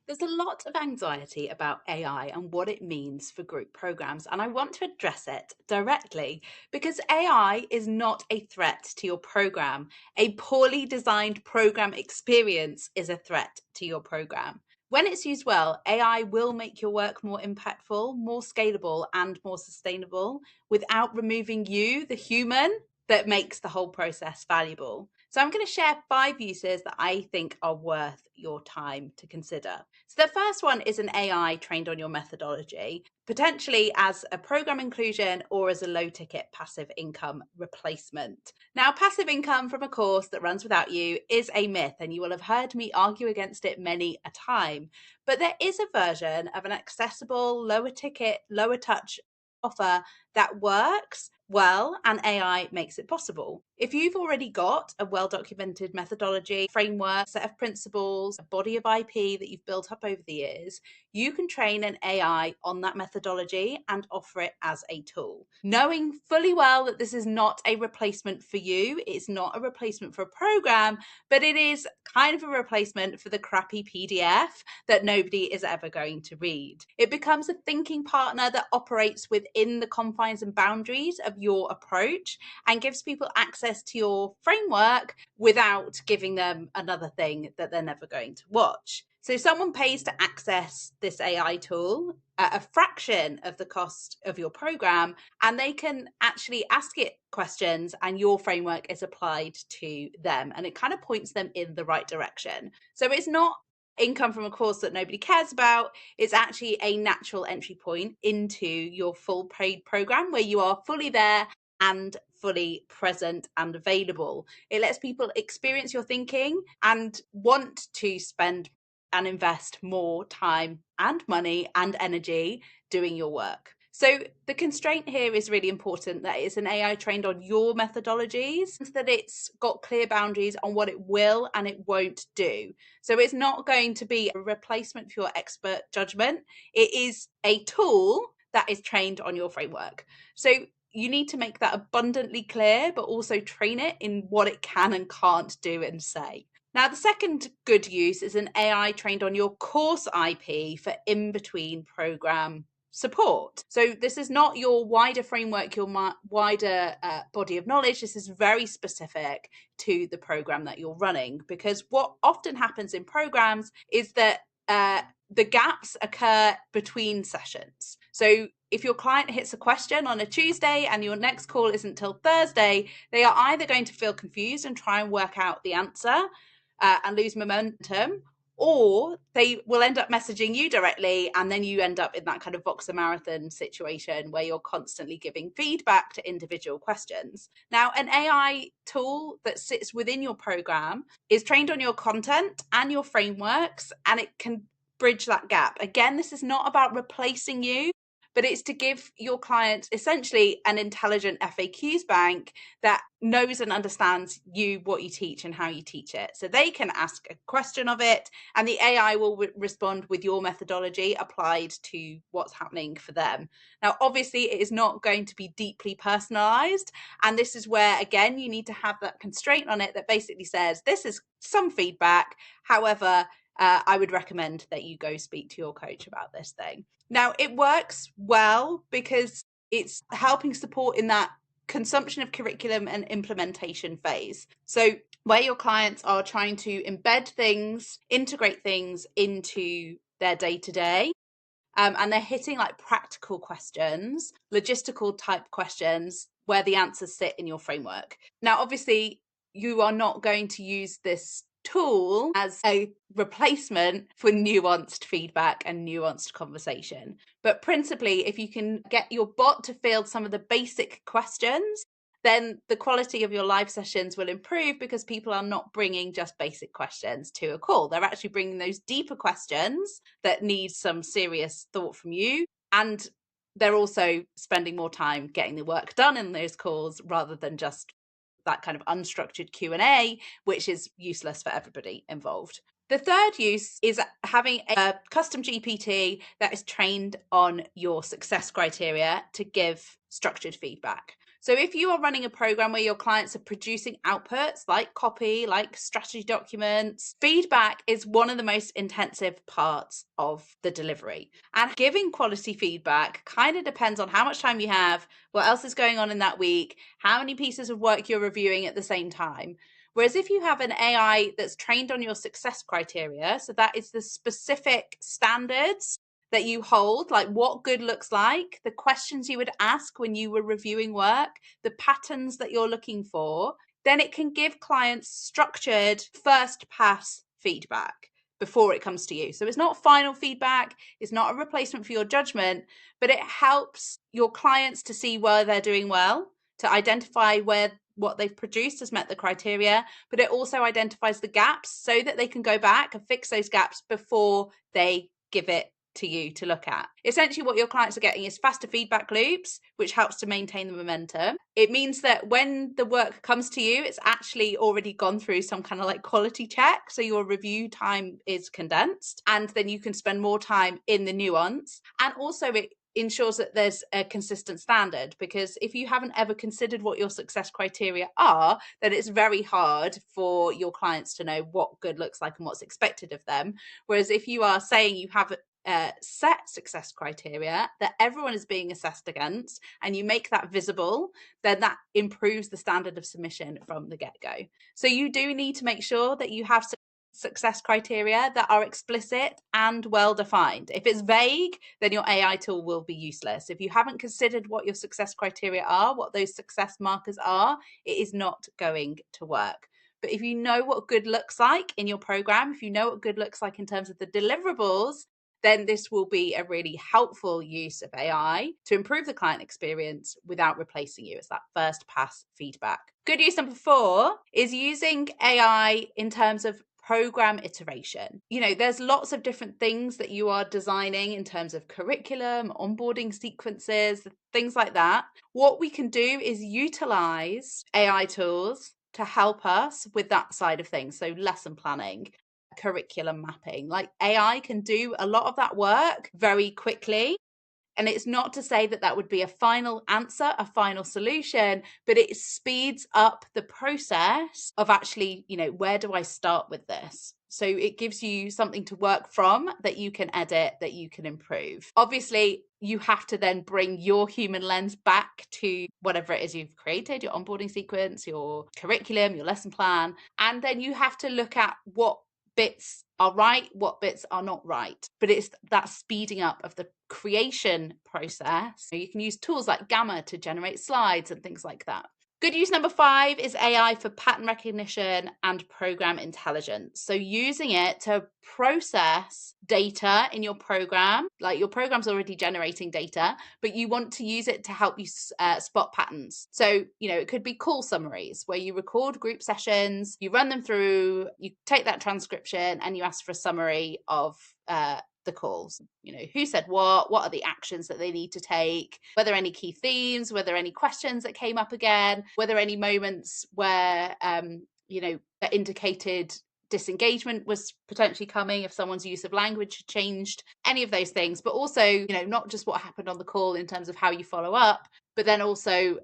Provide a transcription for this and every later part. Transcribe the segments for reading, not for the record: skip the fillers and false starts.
There's a lot of anxiety about AI and what it means for group programs, and I want to address it directly because AI is not a threat to your program. A poorly designed program experience is a threat to your program. When it's used well, AI will make your work more impactful, more scalable, and more sustainable without removing you, the human, that makes the whole process valuable. So I'm going to share 5 uses that I think are worth your time to consider. So the first one is an AI trained on your methodology, potentially as a program inclusion or as a low ticket passive income replacement. Now, passive income from a course that runs without you is a myth, and you will have heard me argue against it many a time. But there is a version of an accessible, lower ticket, lower touch offer that works well, and AI makes it possible. If you've already got a well-documented methodology, framework, set of principles, a body of IP that you've built up over the years, you can train an AI on that methodology and offer it as a tool. Knowing fully well that this is not a replacement for you, it's not a replacement for a program, but it is kind of a replacement for the crappy PDF that nobody is ever going to read. It becomes a thinking partner that operates within the confines and boundaries of your approach and gives people access to your framework without giving them another thing that they're never going to watch. So someone pays to access this AI tool at a fraction of the cost of your program, and they can actually ask it questions and your framework is applied to them, and it kind of points them in the right direction. So it's not income from a course that nobody cares about. It's actually a natural entry point into your full paid program where you are fully there and fully present and available. It lets people experience your thinking and want to spend and invest more time and money and energy doing your work. So the constraint here is really important, that it's an AI trained on your methodologies, that it's got clear boundaries on what it will and it won't do. So it's not going to be a replacement for your expert judgment. It is a tool that is trained on your framework. So you need to make that abundantly clear, but also train it in what it can and can't do and say. Now, the second good use is an AI trained on your course IP for in-between program support. So this is not your wider framework, your wider body of knowledge. This is very specific to the program that you're running, because what often happens in programs is that the gaps occur between sessions. So if your client hits a question on a Tuesday and your next call isn't till Thursday, they are either going to feel confused and try and work out the answer and lose momentum, or they will end up messaging you directly, and then you end up in that kind of Voxer marathon situation where you're constantly giving feedback to individual questions. Now, an AI tool that sits within your program is trained on your content and your frameworks, and it can bridge that gap. Again, this is not about replacing you, but it's to give your clients essentially an intelligent FAQs bank that knows and understands you, what you teach and how you teach it. So they can ask a question of it and the AI will respond with your methodology applied to what's happening for them. Now, obviously, it is not going to be deeply personalized. And this is where, again, you need to have that constraint on it that basically says, this is some feedback. However, I would recommend that you go speak to your coach about this thing. Now, it works well because it's helping support in that consumption of curriculum and implementation phase. So where your clients are trying to embed things, integrate things into their day-to-day, and they're hitting like practical questions, logistical type questions where the answers sit in your framework. Now, obviously, you are not going to use this tool as a replacement for nuanced feedback and nuanced conversation. But principally, if you can get your bot to field some of the basic questions, then the quality of your live sessions will improve because people are not bringing just basic questions to a call. They're actually bringing those deeper questions that need some serious thought from you. And they're also spending more time getting the work done in those calls rather than just that kind of unstructured Q&A, which is useless for everybody involved. The third use is having a custom GPT that is trained on your success criteria to give structured feedback. So if you are running a program where your clients are producing outputs like copy, like strategy documents, feedback is one of the most intensive parts of the delivery. And giving quality feedback kind of depends on how much time you have, what else is going on in that week, how many pieces of work you're reviewing at the same time. Whereas if you have an AI that's trained on your success criteria, so that is the specific standards that you hold, like what good looks like, the questions you would ask when you were reviewing work, the patterns that you're looking for, then it can give clients structured first pass feedback before it comes to you. So it's not final feedback, it's not a replacement for your judgment, but it helps your clients to see where they're doing well, to identify where what they've produced has met the criteria, but it also identifies the gaps so that they can go back and fix those gaps before they give it to you to look at. Essentially, what your clients are getting is faster feedback loops, which helps to maintain the momentum. It means that when the work comes to you, it's actually already gone through some kind of like quality check. So your review time is condensed, and then you can spend more time in the nuance. And also, it ensures that there's a consistent standard, because if you haven't ever considered what your success criteria are, then it's very hard for your clients to know what good looks like and what's expected of them. Whereas if you are saying you have set success criteria that everyone is being assessed against, and you make that visible, then that improves the standard of submission from the get-go. So you do need to make sure that you have success criteria that are explicit and well defined. If it's vague, then your AI tool will be useless. If you haven't considered what your success criteria are, what those success markers are, it is not going to work. But if you know what good looks like in your program, if you know what good looks like in terms of the deliverables, then this will be a really helpful use of AI to improve the client experience without replacing you. It's that first pass feedback. Good use number 4 is using AI in terms of program iteration. There's lots of different things that you are designing in terms of curriculum, onboarding sequences, things like that. What we can do is utilize AI tools to help us with that side of things. So lesson planning, curriculum mapping, like AI can do a lot of that work very quickly. And it's not to say that that would be a final answer, a final solution, but it speeds up the process of actually, where do I start with this? So it gives you something to work from that you can edit, that you can improve. Obviously, you have to then bring your human lens back to whatever it is you've created, your onboarding sequence, your curriculum, your lesson plan. And then you have to look at what bits are right, what bits are not right. But it's that speeding up of the creation process. You can use tools like Gamma to generate slides and things like that. Good use number 5 is AI for pattern recognition and program intelligence. So using it to process data in your program, like your program's already generating data, but you want to use it to help you spot patterns. So, it could be call summaries where you record group sessions, you run them through, you take that transcription and you ask for a summary of the calls. Who said what are the actions that they need to take, were there any key themes, were there any questions that came up again, were there any moments where that indicated disengagement was potentially coming, if someone's use of language had changed, any of those things. But also, not just what happened on the call in terms of how you follow up, but then also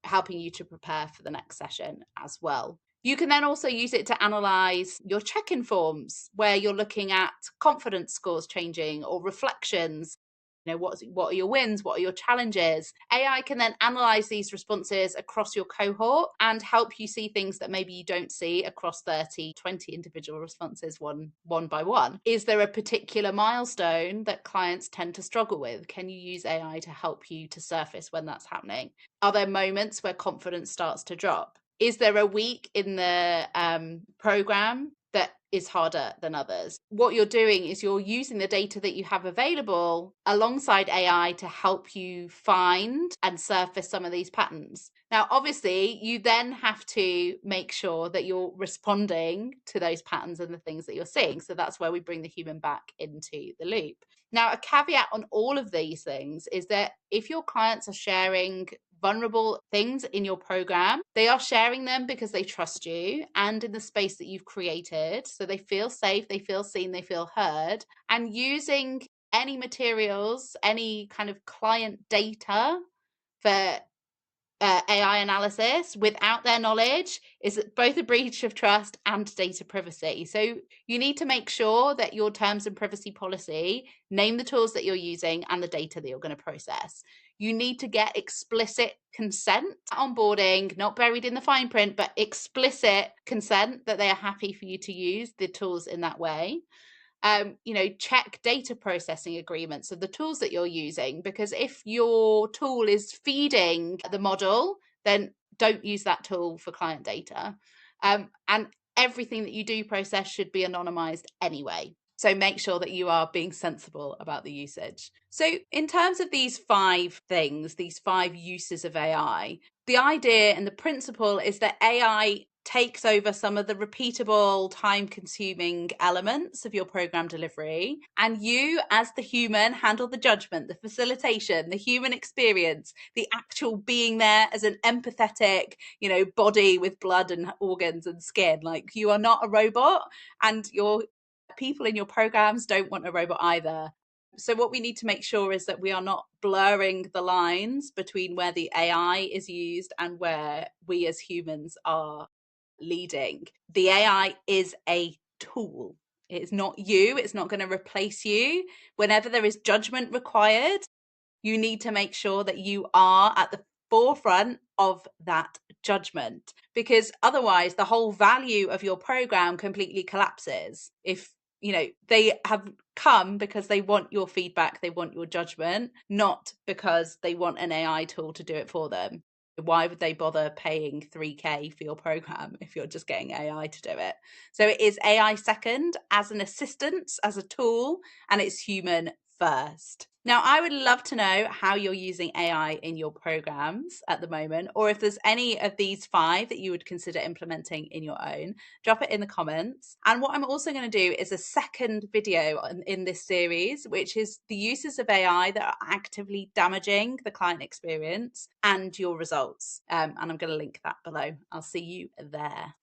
helping you to prepare for the next session as well. You can then also use it to analyze your check-in forms where you're looking at confidence scores changing or reflections. What are your wins? What are your challenges? AI can then analyze these responses across your cohort and help you see things that maybe you don't see across 30, 20 individual responses one by one. Is there a particular milestone that clients tend to struggle with? Can you use AI to help you to surface when that's happening? Are there moments where confidence starts to drop? Is there a week in the program that is harder than others? What you're doing is you're using the data that you have available alongside AI to help you find and surface some of these patterns. Now, obviously, you then have to make sure that you're responding to those patterns and the things that you're seeing. So that's where we bring the human back into the loop. Now, a caveat on all of these things is that if your clients are sharing vulnerable things in your program, they are sharing them because they trust you and in the space that you've created. So they feel safe, they feel seen, they feel heard. And using any materials, any kind of client data for AI analysis without their knowledge is both a breach of trust and data privacy. So you need to make sure that your terms and privacy policy name the tools that you're using and the data that you're going to process. You need to get explicit consent onboarding, not buried in the fine print, but explicit consent that they are happy for you to use the tools in that way. Check data processing agreements of the tools that you're using, because if your tool is feeding the model, then don't use that tool for client data. And everything that you do process should be anonymized anyway. So make sure that you are being sensible about the usage. So in terms of these 5 things, these 5 uses of AI, the idea and the principle is that AI takes over some of the repeatable, time-consuming elements of your program delivery, and you, as the human, handle the judgment, the facilitation, the human experience, the actual being there as an empathetic, body with blood and organs and skin. Like, you are not a robot, and your people in your programs don't want a robot either. So what we need to make sure is that we are not blurring the lines between where the AI is used and where we as humans are leading. The AI is a tool. It's not you. It's not going to replace you. Whenever there is judgment required, you need to make sure that you are at the forefront of that judgment, because otherwise the whole value of your program completely collapses. If they have come because they want your feedback, they want your judgment, not because they want an AI tool to do it for them. Why would they bother paying 3K for your program if you're just getting AI to do it? So it is AI second, as an assistance, as a tool, and it's human first. Now, I would love to know how you're using AI in your programs at the moment, or if there's any of these 5 that you would consider implementing in your own. Drop it in the comments. And what I'm also going to do is a second video in this series, which is the uses of AI that are actively damaging the client experience and your results. And I'm going to link that below. I'll see you there.